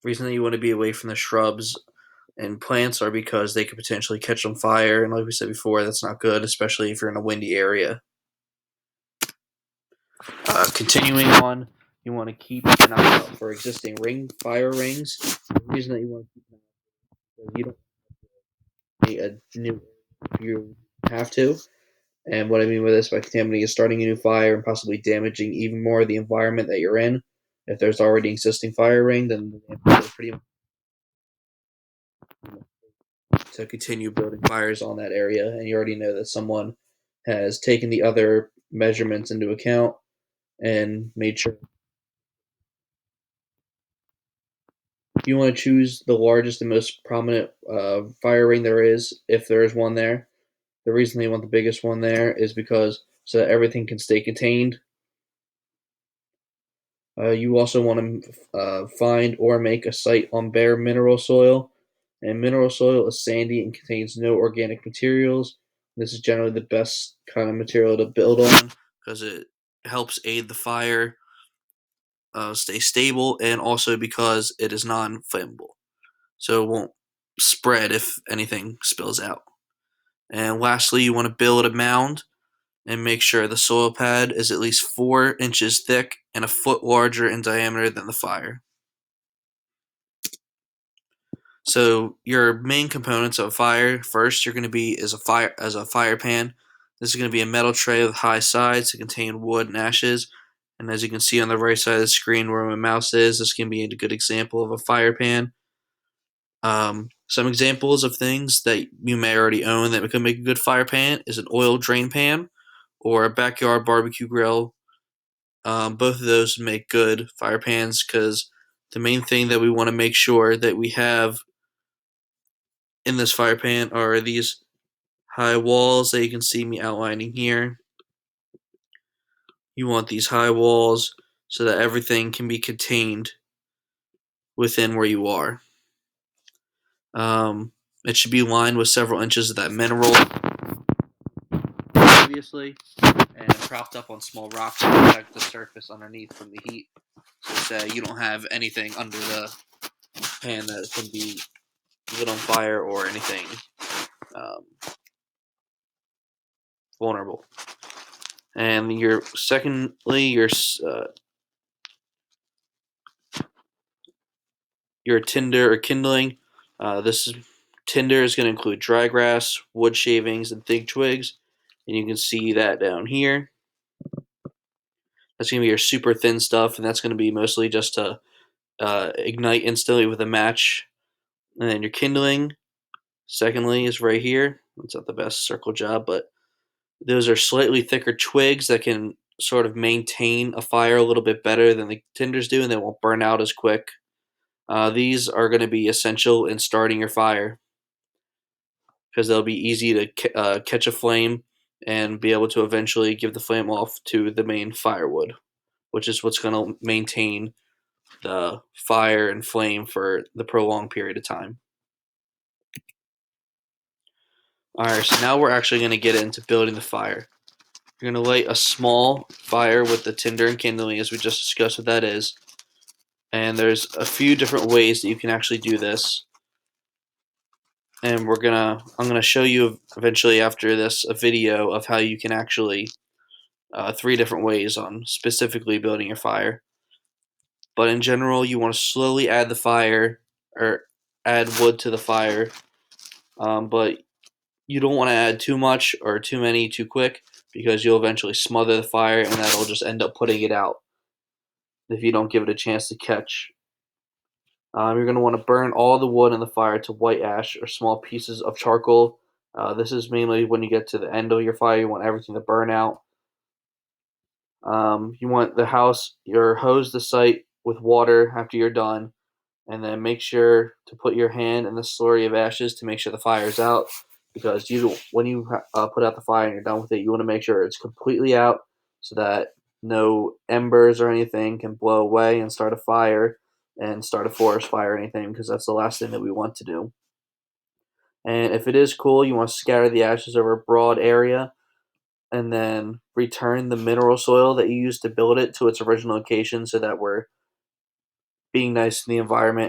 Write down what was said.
reason that you want to be away from the shrubs and plants are because they could potentially catch on fire, and like we said before, that's not good, especially if you're in a windy area. Continuing on, you want to keep an eye out for existing fire rings. The reason that you want to keep an eye out is because you don't need a new if you have to. And what I mean by this by contaminating is starting a new fire and possibly damaging even more the environment that you're in. If there's already existing fire ring, then it's pretty much to continue building fires on that area, and you already know that someone has taken the other measurements into account and made sure. You want to choose the largest and most prominent fire ring there is, if there is one there. The reason they want the biggest one there is because so that everything can stay contained. You also want to find or make a site on bare mineral soil. And mineral soil is sandy and contains no organic materials. This is generally the best kind of material to build on because it helps aid the fire stay stable, and also because it is non-flammable, so it won't spread if anything spills out. And lastly, you want to build a mound and make sure the soil pad is at least 4 inches thick and a foot larger in diameter than the fire. So your main components of a fire, first you're going to be is a fire pan. This is going to be a metal tray with high sides to contain wood and ashes. And as you can see on the right side of the screen where my mouse is, this can be a good example of a fire pan. Some examples of things that you may already own that could make a good fire pan is an oil drain pan or a backyard barbecue grill. Both of those make good fire pans because the main thing that we want to make sure that we have in this fire pan are these high walls that you can see me outlining here. You want these high walls so that everything can be contained within where you are. It should be lined with several inches of that mineral previously and propped up on small rocks to protect the surface underneath from the heat, so that you don't have anything under the pan that can be lit on fire or anything um, vulnerable. And your tinder or kindling. Tinder is going to include dry grass, wood shavings, and thick twigs, and you can see that down here. That's going to be your super thin stuff, and that's going to be mostly just to ignite instantly with a match. And then your kindling, secondly, is right here. It's not the best circle job, but those are slightly thicker twigs that can sort of maintain a fire a little bit better than the tinders do, and they won't burn out as quick. These are going to be essential in starting your fire because they'll be easy to catch a flame and be able to eventually give the flame off to the main firewood, which is what's going to maintain the fire and flame for the prolonged period of time. Alright, so now we're actually going to get into building the fire. You're going to light a small fire with the tinder and kindling, as we just discussed what that is. And there's a few different ways that you can actually do this. And I'm gonna show you eventually after this a video of how you can actually 3 different ways on specifically building your fire. But in general, you want to slowly add the fire or add wood to the fire, but you don't want to add too much or too many too quick because you'll eventually smother the fire and that'll just end up putting it out if you don't give it a chance to catch. You're going to want to burn all the wood in the fire to white ash or small pieces of charcoal. This is mainly when you get to the end of your fire, you want everything to burn out. You want your hose the site with water after you're done, and then make sure to put your hand in the slurry of ashes to make sure the fire's out. Because when you put out the fire and you're done with it, you want to make sure it's completely out so that no embers or anything can blow away and start a fire and start a forest fire or anything, because that's the last thing that we want to do. And if it is cool, you want to scatter the ashes over a broad area and then return the mineral soil that you used to build it to its original location so that we're being nice to the environment